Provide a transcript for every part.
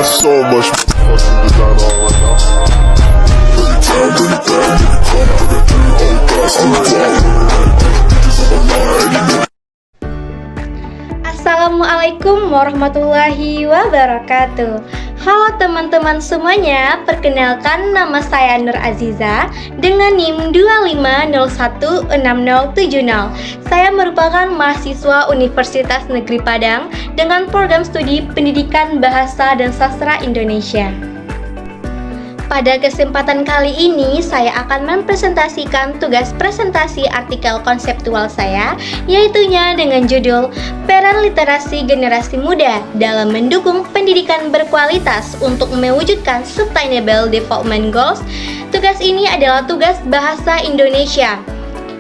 got so much fucking design on right now. Break it down, break it down, make it come, put it through, hold fast, hold tight. Bitches on my line, you know. Assalamualaikum warahmatullahi wabarakatuh. Halo teman-teman semuanya, perkenalkan nama saya Nur Aziza dengan NIM 25016070. Saya merupakan mahasiswa Universitas Negeri Padang dengan program studi Pendidikan Bahasa dan Sastra Indonesia. Pada kesempatan kali ini, saya akan mempresentasikan tugas presentasi artikel konseptual saya, yaitunya dengan judul Peran Literasi Generasi Muda dalam Mendukung Pendidikan Berkualitas untuk Mewujudkan Sustainable Development Goals. Tugas ini adalah tugas bahasa Indonesia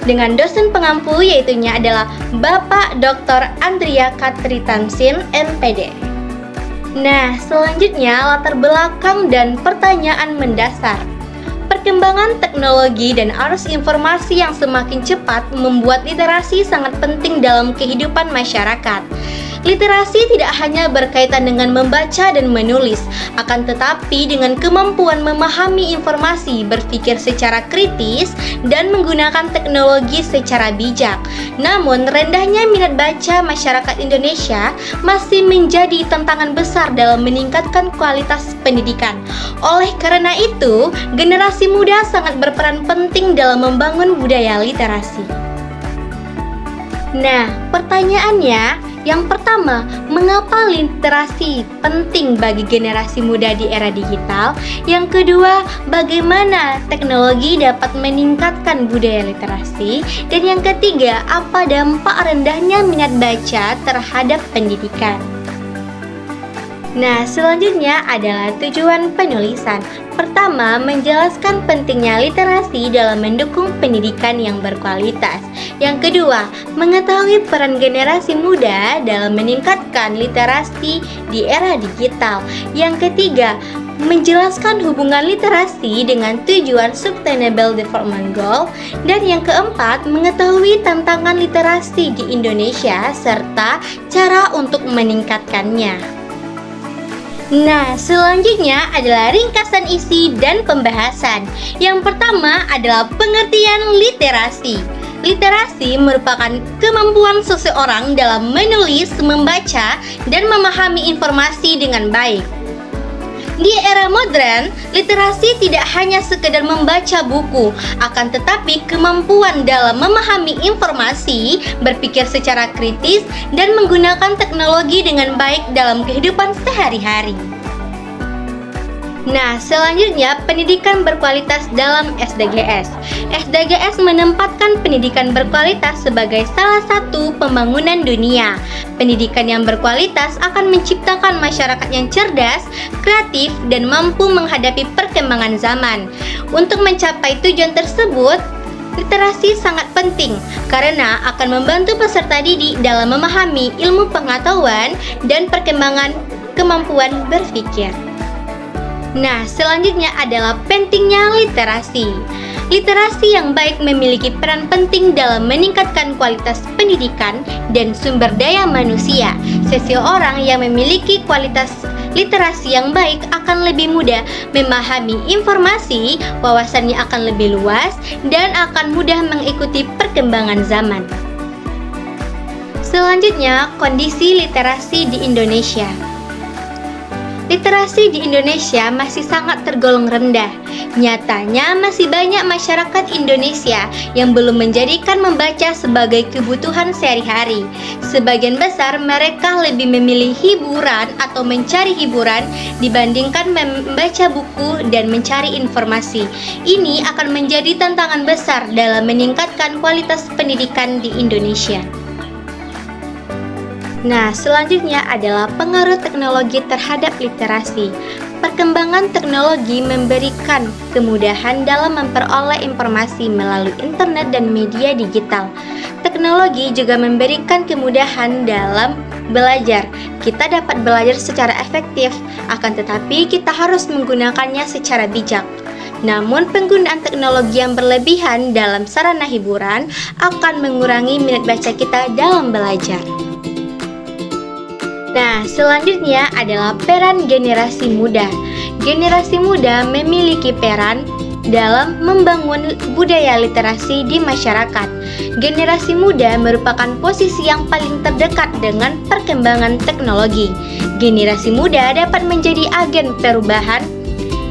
dengan dosen pengampu, yaitunya adalah Bapak Dr. Andrea Katri Tamsin, MPD. Nah, selanjutnya latar belakang dan pertanyaan mendasar. Perkembangan teknologi dan arus informasi yang semakin cepat membuat literasi sangat penting dalam kehidupan masyarakat. Literasi tidak hanya berkaitan dengan membaca dan menulis, akan tetapi dengan kemampuan memahami informasi, berpikir secara kritis, dan menggunakan teknologi secara bijak. Namun, rendahnya minat baca masyarakat Indonesia masih menjadi tantangan besar dalam meningkatkan kualitas pendidikan. Oleh karena itu, generasi muda sangat berperan penting dalam membangun budaya literasi. Nah, pertanyaannya, yang pertama, mengapa literasi penting bagi generasi muda di era digital? Yang kedua, bagaimana teknologi dapat meningkatkan budaya literasi? Dan yang ketiga, apa dampak rendahnya minat baca terhadap pendidikan? Nah, selanjutnya adalah tujuan penulisan. Pertama, menjelaskan pentingnya literasi dalam mendukung pendidikan yang berkualitas. Yang kedua, mengetahui peran generasi muda dalam meningkatkan literasi di era digital. Yang ketiga, menjelaskan hubungan literasi dengan tujuan Sustainable Development Goal. Dan yang keempat, mengetahui tantangan literasi di Indonesia serta cara untuk meningkatkannya. Nah, selanjutnya adalah ringkasan isi dan pembahasan. Yang pertama adalah pengertian literasi. Literasi merupakan kemampuan seseorang dalam menulis, membaca, dan memahami informasi dengan baik. Di era modern, literasi tidak hanya sekedar membaca buku, akan tetapi kemampuan dalam memahami informasi, berpikir secara kritis, dan menggunakan teknologi dengan baik dalam kehidupan sehari-hari. Nah, selanjutnya pendidikan berkualitas dalam SDGs. SDGs menempatkan pendidikan berkualitas sebagai salah satu pembangunan dunia. Pendidikan yang berkualitas akan menciptakan masyarakat yang cerdas, kreatif, dan mampu menghadapi perkembangan zaman. Untuk mencapai tujuan tersebut, literasi sangat penting karena akan membantu peserta didik dalam memahami ilmu pengetahuan dan perkembangan kemampuan berpikir. Nah, selanjutnya adalah pentingnya literasi. Literasi yang baik memiliki peran penting dalam meningkatkan kualitas pendidikan dan sumber daya manusia. Seseorang yang memiliki kualitas literasi yang baik akan lebih mudah memahami informasi, wawasannya akan lebih luas, dan akan mudah mengikuti perkembangan zaman. Selanjutnya, kondisi literasi di Indonesia. Literasi di Indonesia masih sangat tergolong rendah. Nyatanya masih banyak masyarakat Indonesia yang belum menjadikan membaca sebagai kebutuhan sehari-hari. Sebagian besar mereka lebih memilih hiburan atau mencari hiburan dibandingkan membaca buku dan mencari informasi. Ini akan menjadi tantangan besar dalam meningkatkan kualitas pendidikan di Indonesia. Nah, selanjutnya adalah pengaruh teknologi terhadap literasi. Perkembangan teknologi memberikan kemudahan dalam memperoleh informasi melalui internet dan media digital. Teknologi juga memberikan kemudahan dalam belajar. Kita dapat belajar secara efektif, akan tetapi kita harus menggunakannya secara bijak. Namun, penggunaan teknologi yang berlebihan dalam sarana hiburan akan mengurangi minat baca kita dalam belajar. Nah, selanjutnya adalah peran generasi muda. Generasi muda memiliki peran dalam membangun budaya literasi di masyarakat. Generasi muda merupakan posisi yang paling terdekat dengan perkembangan teknologi. Generasi muda dapat menjadi agen perubahan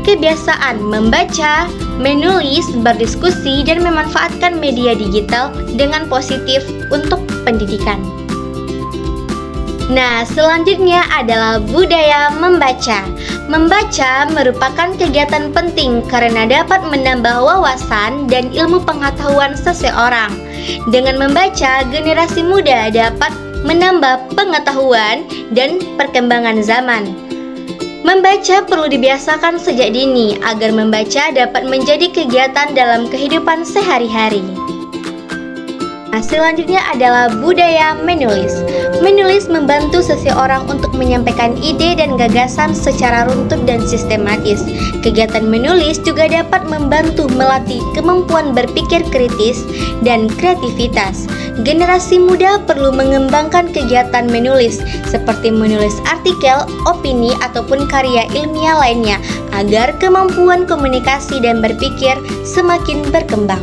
kebiasaan membaca, menulis, berdiskusi, dan memanfaatkan media digital dengan positif untuk pendidikan. Nah, selanjutnya adalah budaya membaca. Membaca merupakan kegiatan penting karena dapat menambah wawasan dan ilmu pengetahuan seseorang. Dengan membaca, generasi muda dapat menambah pengetahuan dan perkembangan zaman. Membaca perlu dibiasakan sejak dini agar membaca dapat menjadi kegiatan dalam kehidupan sehari-hari. Nah, selanjutnya adalah budaya menulis. Menulis membantu seseorang untuk menyampaikan ide dan gagasan secara runtut dan sistematis. Kegiatan menulis juga dapat membantu melatih kemampuan berpikir kritis dan kreativitas. Generasi muda perlu mengembangkan kegiatan menulis seperti menulis artikel, opini, ataupun karya ilmiah lainnya agar kemampuan komunikasi dan berpikir semakin berkembang.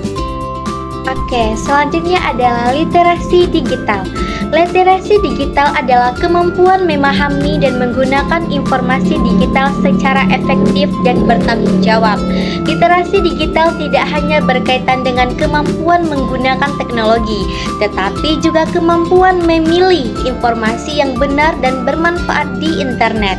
Oke, selanjutnya adalah literasi digital. Literasi digital adalah kemampuan memahami dan menggunakan informasi digital secara efektif dan bertanggung jawab. Literasi digital tidak hanya berkaitan dengan kemampuan menggunakan teknologi, tetapi juga kemampuan memilih informasi yang benar dan bermanfaat di internet.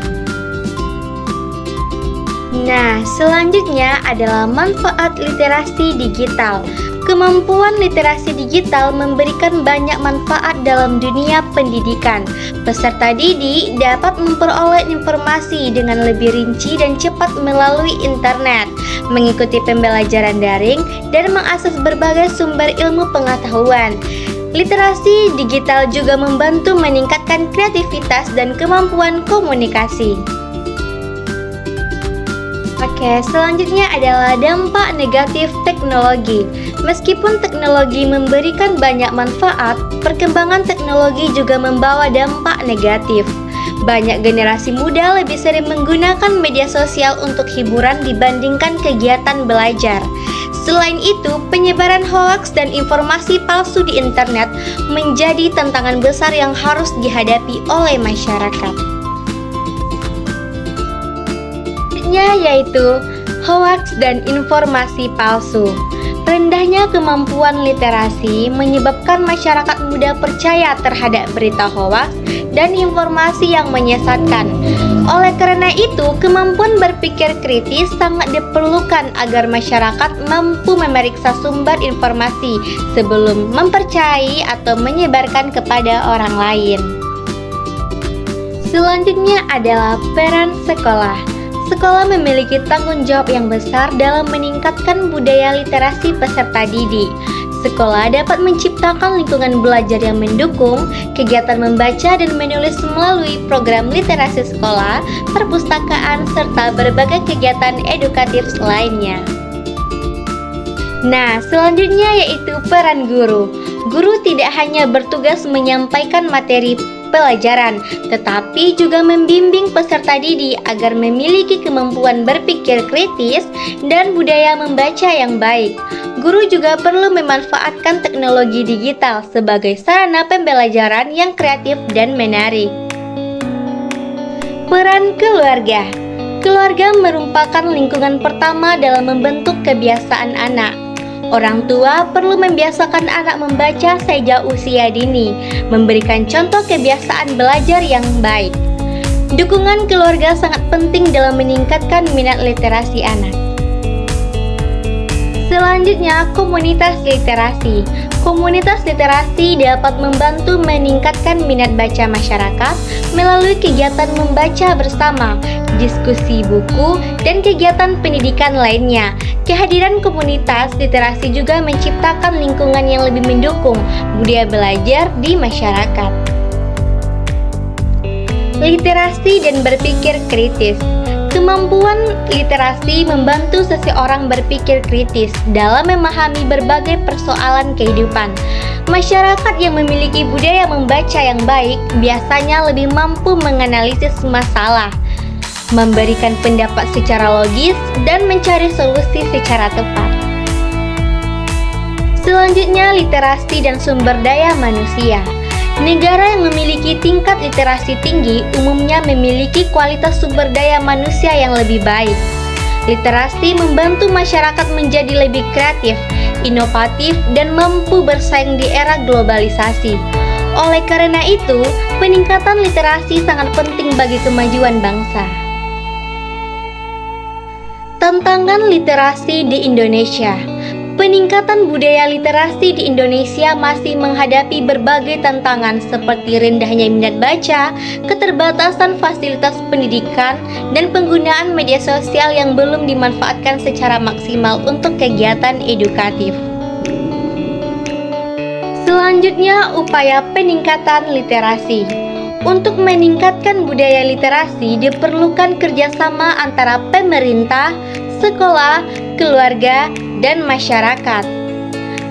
Nah, selanjutnya adalah manfaat literasi digital. Kemampuan literasi digital memberikan banyak manfaat dalam dunia pendidikan. Peserta didik dapat memperoleh informasi dengan lebih rinci dan cepat melalui internet, mengikuti pembelajaran daring, dan mengakses berbagai sumber ilmu pengetahuan. Literasi digital juga membantu meningkatkan kreativitas dan kemampuan komunikasi. Oke, selanjutnya adalah dampak negatif teknologi. Meskipun teknologi memberikan banyak manfaat, perkembangan teknologi juga membawa dampak negatif. Banyak generasi muda lebih sering menggunakan media sosial untuk hiburan dibandingkan kegiatan belajar. Selain itu, penyebaran hoaks dan informasi palsu di internet menjadi tantangan besar yang harus dihadapi oleh masyarakat. Yaitu hoaks dan informasi palsu. Rendahnya kemampuan literasi menyebabkan masyarakat muda percaya terhadap berita hoaks dan informasi yang menyesatkan. Oleh karena itu, kemampuan berpikir kritis sangat diperlukan agar masyarakat mampu memeriksa sumber informasi sebelum mempercayai atau menyebarkan kepada orang lain. Selanjutnya adalah peran sekolah. Sekolah memiliki tanggung jawab yang besar dalam meningkatkan budaya literasi peserta didik. Sekolah dapat menciptakan lingkungan belajar yang mendukung kegiatan membaca dan menulis melalui program literasi sekolah, perpustakaan, serta berbagai kegiatan edukatif lainnya. Nah, selanjutnya yaitu peran guru. Guru tidak hanya bertugas menyampaikan materi pelajaran, tetapi juga membimbing peserta didik agar memiliki kemampuan berpikir kritis dan budaya membaca yang baik. Guru juga perlu memanfaatkan teknologi digital sebagai sarana pembelajaran yang kreatif dan menarik. Peran keluarga. Keluarga merupakan lingkungan pertama dalam membentuk kebiasaan anak. Orang tua perlu membiasakan anak membaca sejak usia dini, memberikan contoh kebiasaan belajar yang baik. Dukungan keluarga sangat penting dalam meningkatkan minat literasi anak. Selanjutnya, komunitas literasi. Komunitas literasi dapat membantu meningkatkan minat baca masyarakat melalui kegiatan membaca bersama, diskusi buku, dan kegiatan pendidikan lainnya. Kehadiran komunitas literasi juga menciptakan lingkungan yang lebih mendukung budaya belajar di masyarakat. Literasi dan berpikir kritis. Kemampuan literasi membantu seseorang berpikir kritis dalam memahami berbagai persoalan kehidupan. Masyarakat yang memiliki budaya membaca yang baik biasanya lebih mampu menganalisis masalah, memberikan pendapat secara logis, dan mencari solusi secara tepat. Selanjutnya, literasi dan sumber daya manusia. Negara yang memiliki tingkat literasi tinggi umumnya memiliki kualitas sumber daya manusia yang lebih baik. Literasi membantu masyarakat menjadi lebih kreatif, inovatif, dan mampu bersaing di era globalisasi. Oleh karena itu, peningkatan literasi sangat penting bagi kemajuan bangsa. Tantangan literasi di Indonesia. Peningkatan budaya literasi di Indonesia masih menghadapi berbagai tantangan seperti rendahnya minat baca, keterbatasan fasilitas pendidikan, dan penggunaan media sosial yang belum dimanfaatkan secara maksimal untuk kegiatan edukatif. Selanjutnya, upaya peningkatan literasi. Untuk meningkatkan budaya literasi diperlukan kerjasama antara pemerintah, sekolah, keluarga, dan masyarakat.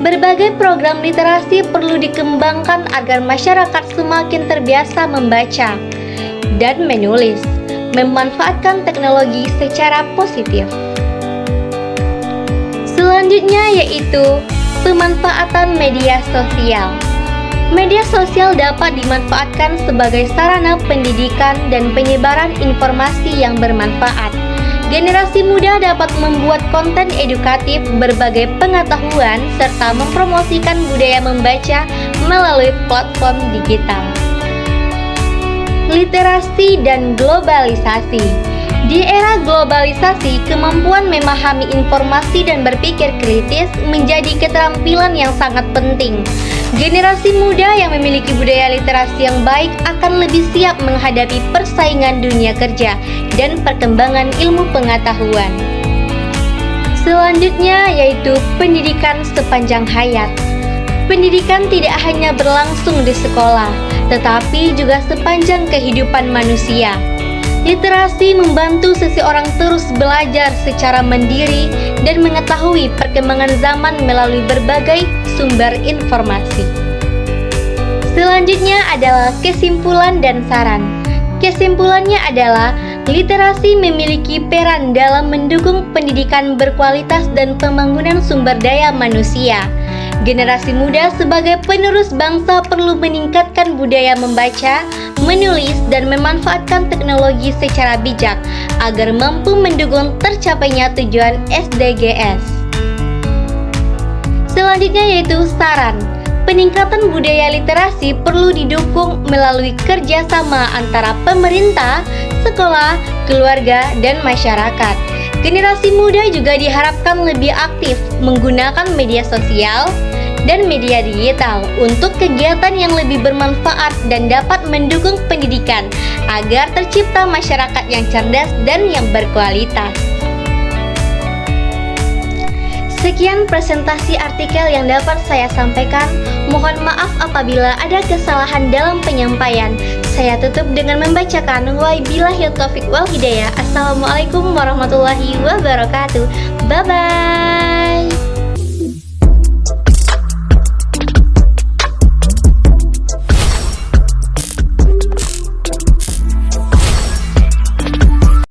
Berbagai program literasi perlu dikembangkan agar masyarakat semakin terbiasa membaca dan menulis, memanfaatkan teknologi secara positif. Selanjutnya yaitu pemanfaatan media sosial. Media sosial dapat dimanfaatkan sebagai sarana pendidikan dan penyebaran informasi yang bermanfaat. Generasi muda dapat membuat konten edukatif, berbagai pengetahuan, serta mempromosikan budaya membaca melalui platform digital. Literasi dan globalisasi. Di era globalisasi, kemampuan memahami informasi dan berpikir kritis menjadi keterampilan yang sangat penting. Generasi muda yang memiliki budaya literasi yang baik akan lebih siap menghadapi persaingan dunia kerja dan perkembangan ilmu pengetahuan. Selanjutnya yaitu pendidikan sepanjang hayat. Pendidikan tidak hanya berlangsung di sekolah, tetapi juga sepanjang kehidupan manusia. Literasi membantu seseorang terus belajar secara mandiri dan mengetahui perkembangan zaman melalui berbagai sumber informasi. Selanjutnya adalah kesimpulan dan saran. Kesimpulannya adalah literasi memiliki peran dalam mendukung pendidikan berkualitas dan pembangunan sumber daya manusia. Generasi muda sebagai penerus bangsa perlu meningkatkan budaya membaca, menulis, dan memanfaatkan teknologi secara bijak agar mampu mendukung tercapainya tujuan SDGs. Selanjutnya yaitu saran. Peningkatan budaya literasi perlu didukung melalui kerjasama antara pemerintah, sekolah, keluarga, dan masyarakat. Generasi muda juga diharapkan lebih aktif menggunakan media sosial dan media digital untuk kegiatan yang lebih bermanfaat dan dapat mendukung pendidikan agar tercipta masyarakat yang cerdas dan yang berkualitas. Sekian presentasi artikel yang dapat saya sampaikan. Mohon maaf apabila ada kesalahan dalam penyampaian. Saya tutup dengan membacakan wabillahi taufiq wal hidayah. Assalamualaikum warahmatullahi wabarakatuh. Bye bye.